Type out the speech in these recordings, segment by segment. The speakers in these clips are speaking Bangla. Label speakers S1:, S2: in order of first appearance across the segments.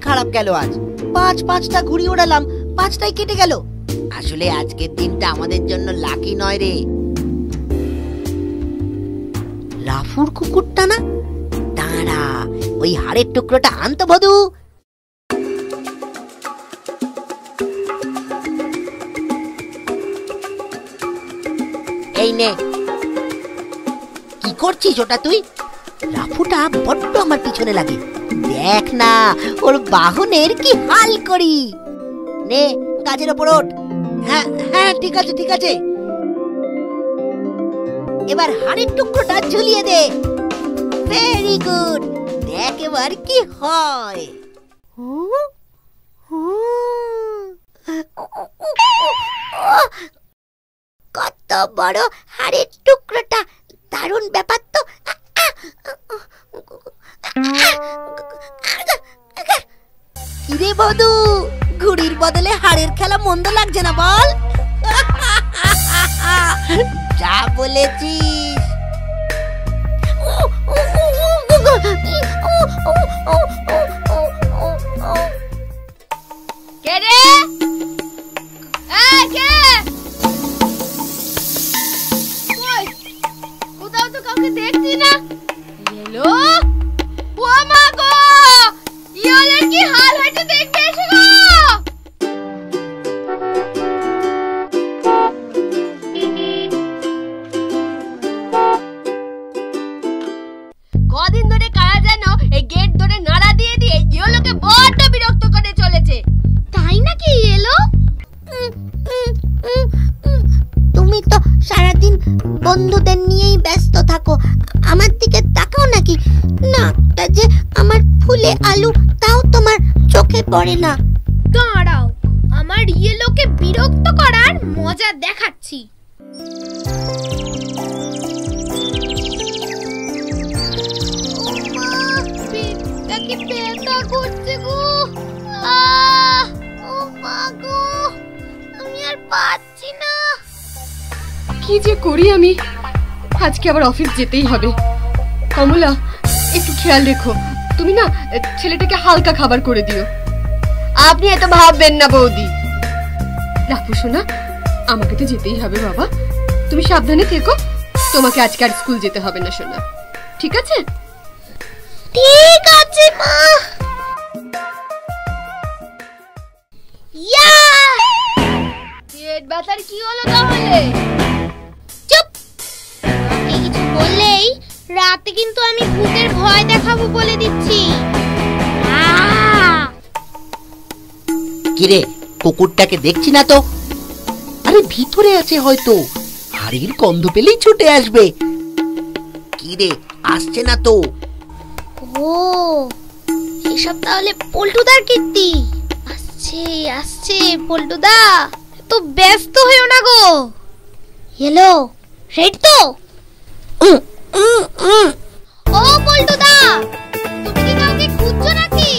S1: খারাপ গেল আজ। পাঁচটা ঘুড়ি ওড়ালাম, পাঁচটাই কেটে গেল। আসলে আজকের দিনটা আমাদের জন্য লাকি নয় রে। রাফুর কুকুরটা না, দাঁড়া, ওই হাড়ের টুকরোটা আনতো বধু। এই নে। কি করছিস ওটা তুই? রাফুটা বড্ড আমার পিছনে লাগে, দেখ না ওর বাহনের কি হাল করি। নে, গাছের ওপর ওঠ। হ্যাঁ হ্যাঁ, ঠিক আছে ঠিক আছে। এবার হাড়ের টুকরোটা ঝুলিয়ে দে। ভেরি গুড, দেখ এবার কি হয়। কত বড় হাড়ের টুকরোটা, দারুণ ব্যাপার তো। কিরে বধু, ঘুড়ির বদলে হাড়ের খেলা মন্দ লাগছে না বল? যা বলেছিস। কে রে? কোথাও তো কাউকে দেখছি না। হ্যালো, ও মা গো, ইওলের কি হাল হয়েছে দেখতে এসো গো। কদিন ধরে কারা যেন এই গেট ধরে নাড়া দিয়ে দিয়ে ইওলোকে বড্ড বিরক্ত করে চলেছে। তাই নাকি ইয়েলো? তুমি তো সারাদিন বন্ধুদের নিয়েই ব্যস্ত থাকো, আমার দিকে তাকাও নাকি? নাকটা যে আমার ফুলে আলু, তাও তোমার চোখে পড়ে না।
S2: দাঁড়াও, আমার ইয়েলোকে বিরক্ত করার মজা দেখাচ্ছি। পেটটা কি ব্যথা করছে গো। ও মা গো, আমি আর পাচ্ছি না।
S3: কি যে করি আমি, আজকে আবার অফিস যেতেই হবে। কমলা, একটু খেয়াল রেখো, তুমি না ছেলেটাকে হালকা খাবার করে দিও। আপনি এত ভাববেন না বৌদি। রাখো শোনা, আমাকে তো যেতেই হবে বাবা, তুমি সাবধানে থেকো। তোমাকে আজকে আর স্কুল যেতে হবে না সোনা, ঠিক আছে?
S2: ঠিক আছে মা। ইয়া,
S3: পেট ব্যথার কি হলো তাহলে?
S2: চুপ, এই কিছু বললেই রাতে কিন্তু আমি ভূতের ভয় দেখাবো বলে দিচ্ছি।
S1: কিরে, কুকুরটাকে দেখছি না তো। আরে ভিতরে আছে হয়তো, হাড়ির গন্ধ পেলেই ছুটে আসবে। কিরে, আসছে না তো।
S2: ও, এসব তাহলে পল্টুদার কীর্তি। আসছে আসছে পল্টুদা, তো ব্যস্ত হয়েও না গো। হ্যালো, রেড তো? ও পল্টুদা, তুমি কি কাউকে খুঁজছো নাকি?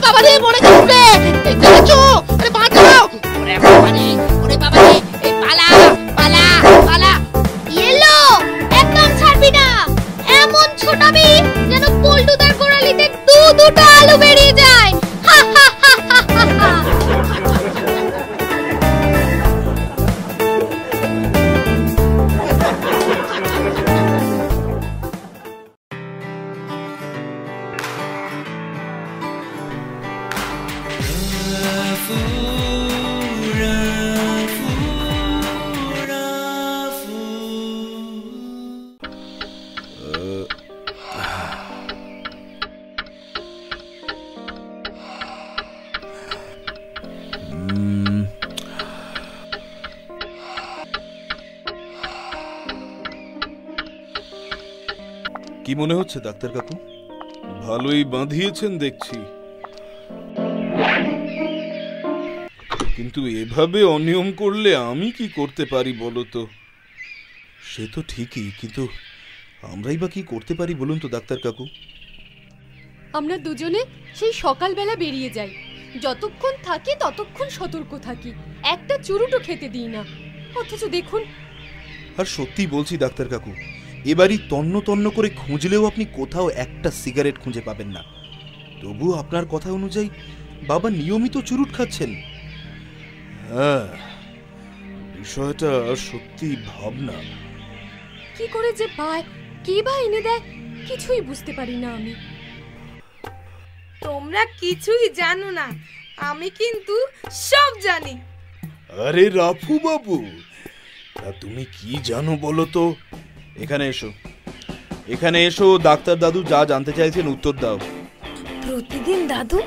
S1: বাবা রে, মরে যাবে। দেখছো? আরে বাঁচাও। ওরে বাবা রে, ওরে বাবা রে, এই পালা পালা পালা।
S2: ইয়েলো, একদম ছাড়বি না। এমন ছোটাবি যেন পল্টুদার গোড়ালিতে দুটো আলু বেরিয়ে যায়। হা হা হা হা হা।
S4: কি মনে হচ্ছে ডাক্তার কাকু? ভালোই বাঁধিয়েছেন দেখছি, কিন্তু এভাবে অনিয়ম করলে আমি কি করতে পারি বলো তো? সে তো ঠিকই, কিন্তু আমরাই বা কি করতে পারি বলুন তো ডাক্তার কাকু?
S3: আমরা দুজনে সেই সকালবেলা বেরিয়ে যাই, যতক্ষণ থাকি ততক্ষণ সতর্ক থাকি, একটা চুরুটও খেতে দিই না। অথচ দেখুন।
S4: আর সত্যি বলছি ডাক্তার কাকু, এবারই তন্ন তন্ন করে খুঁজলেও আপনি কোথাও একটা সিগারেট খুঁজে পাবেন না। তবু আপনার কথা অনুযায়ী বাবা নিয়মিত চুরুট খাচ্ছেন। হ্যাঁ, বিষয়টা সত্যি ভাবনা।
S3: কি করে যে পায়, কে বা এনে দেয়, কিছুই বুঝতে পারি না আমি।
S5: তোমরা কিছুই জানো না, আমি কিন্তু সব জানি।
S4: আরে রাফু বাবু, তা তুমি কি জানো বলো তো? এখানে এসো, এখানে এসো। ডাক্তার দাদু যা জানতে চাইছেন উত্তর দাও।
S5: প্রতিদিন দাদু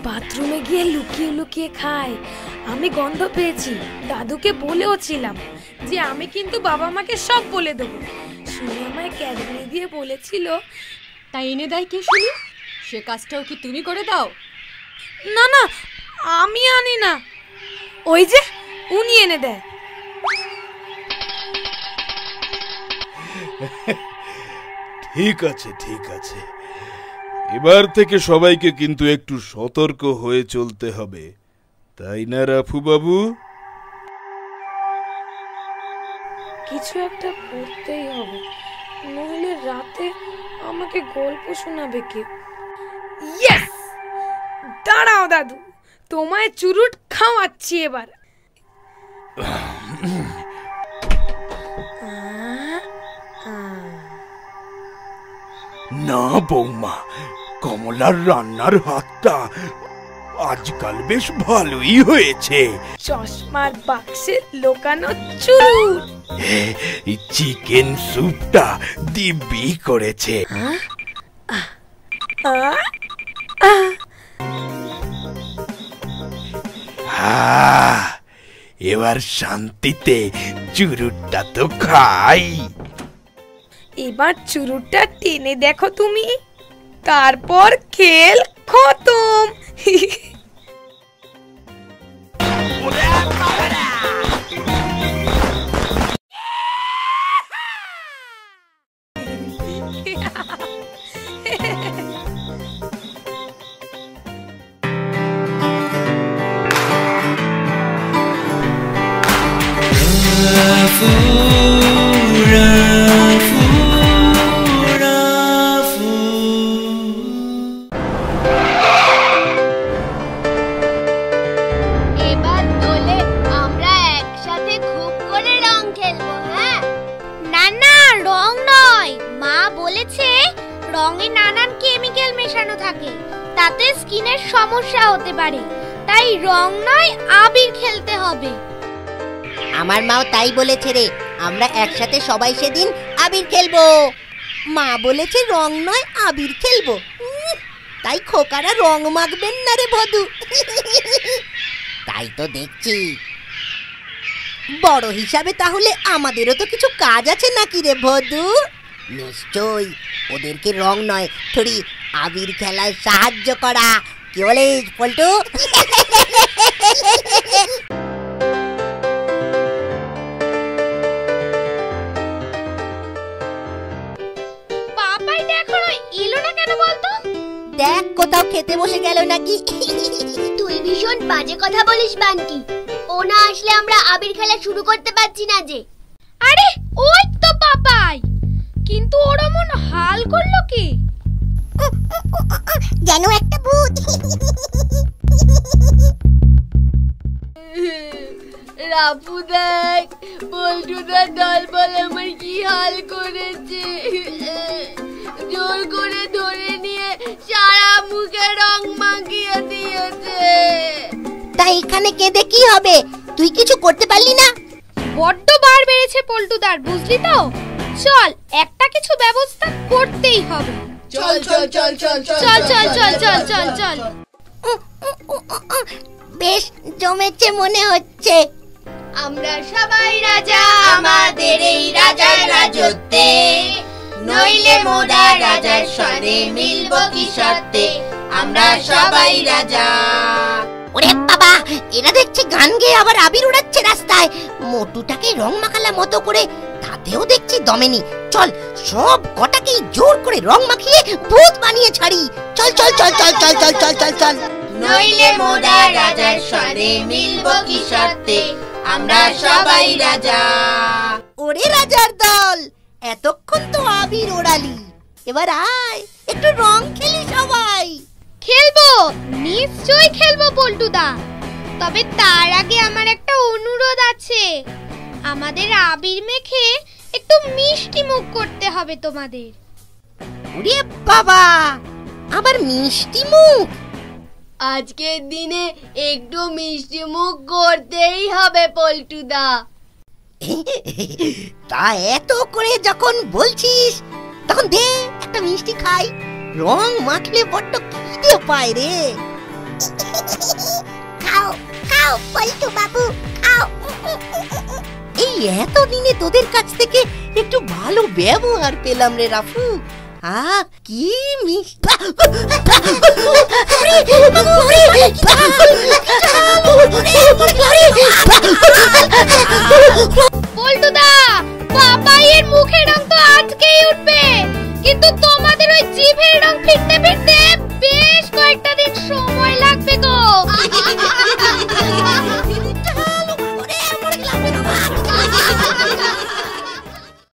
S5: বাথরুমে গিয়ে লুকিয়ে লুকিয়ে খায়। আমি গন্ধ পেয়েছি, দাদুকে বলেও ছিলাম যে আমি কিন্তু বাবা মাকে সব বলে দেবো। শুনে আমায় ক্যাডবেরি দিয়ে বলেছিল।
S3: তাই এনে দেয় কে শুনি? সে কাজটাও কি তুমি করে দাও?
S5: না না, আমি আনি না, ওই যে উনি এনে দেয়।
S4: ঠিক আছে, ঠিক আছে, এবার থেকে সবাইকে কিন্তু একটু সতর্ক হয়ে চলতে হবে, তাই না রাফু বাবু?
S5: কিছু একটা করতেই হবে, নইলে রাতে আমাকে গল্প শোনাবে কে? ইয়েস, দাঁড়াও দাদু, তোমায় চুরুট খাওয়াচ্ছি এবার।
S6: না বৌমা, কমলার রান্নার হাতটা আজকাল বেশ ভালোই হয়েছে।
S5: চশমার বাক্সে লোকানো চুরুট,
S6: চিকেন স্যুপটা দিব্যি করেছে। এবার শান্তিতে চুরুটটা তো খাই।
S5: এবার চুরুটটা টেনে দেখো তুমি, তারপর খেল খতম।
S2: এবার দোলে আমরা একসাথে খুব করে রং খেলবো। হ্যাঁ, না না, রং নয়, মা বলেছে রঙে নানান কেমিক্যাল মেশানো থাকে, তাতে স্কিনের সমস্যা হতে পারে, তাই রং নয় আবির খেলতে হবে।
S1: আমার মাও তাই বলেছে রে, আমরা একসাথে সবাই সেদিন আবির খেলবো। মা বলেছে রং নয় আবির খেলবো। তাই খোকারা রং মাখবেন না রে ভদু। তাই তো দেখছি। বড় হিসাবে তাহলে আমাদেরও তো কিছু কাজ আছে নাকি রে ভদু? নিশ্চয়ই ওদেরকে রং নয় থোড়ি আবির খেলায় সাহায্য করা। কি বলিস পল্টু?
S2: পাপাই দেখো এলো না কেন বলতো?
S1: দেখ কোথাও খেতে বসে গেল নাকি।
S2: তুই ভীষণ বাজে কথা বলিস বান্টি, ও না আসলে আমরা আবির খেলা শুরু করতে পারছি না যে। আরে ওই তো পাপাই, কিন্তু ওর মন হাল করলো কি?
S1: যেন একটা ভূত।
S3: রাফু দেখ, বল্টুদার দল বল আমার কি হাল করেছে। জোর করে ধরে নিয়ে সারা মুখে রং মাখিয়ে দিয়েছে।
S1: তাই এখানে কেঁদে কি হবে? তুই কিছু করতে পারলি না?
S2: বড্ড বার বেড়েছে পল্টুদার, বুঝলি তো? চল, একটা কিছু ব্যবস্থা করতেই হবে।
S3: চল চল চল চল
S2: চল চল চল চল চল চল।
S1: বেশ জমেছে মনে হচ্ছে।
S2: আমরা সবাই রাজা আমাদের এই রাজার রাজত্বে, নইলে মোরা রাজার স্বরে মিলব কি শর্তে, আমরা সবাই রাজা।
S1: ওরে বাবা, এরা দেখছি গান গেয়ে আবার আবির উড়াচ্ছে রাস্তায়। মোটুটাকে রং মাখালা মতো করে, তাতেও দেখছি দমেনি। চল সব কটাকেই জোর করে রং মাখিয়ে ভূত বানিয়ে ছাড়ি। চল চল চল চল চল চল চল চল চল।
S2: নইলে মোরা রাজার স্বরে মিলবো কি শর্তে, আমরা সবাই রাজা।
S1: ওরে রাজার দল, এতক্ষণ তো আবির ওড়ালি, এবার আয় একটু রং খেলি সবাই।
S2: খেলবো, নিশ্চয়ই খেলবো পল্টুদা। তবে তার আগে আমার একটা অনুরোধ আছে। আমাদের আবির মেখে একটু মিষ্টি মুখ করতে হবে তোমাদের।
S1: ওরে বাবা, আবার মিষ্টি মুখ?
S3: আজকের দিনে একটু মিষ্টি মুখ করতেই হবে পল্টুদা।
S1: তা এত করে যখন বলছিস, তখন দে একটা মিষ্টি খাই। রং মাখলে বড্ড খিদে পায় রে। খাও খাও পল্টু বাবু, খাও। এই এতদিনে তোদের কাছ থেকে একটু ভালো ব্যবহার পেলাম রে রাফু। কি মিষ্টি।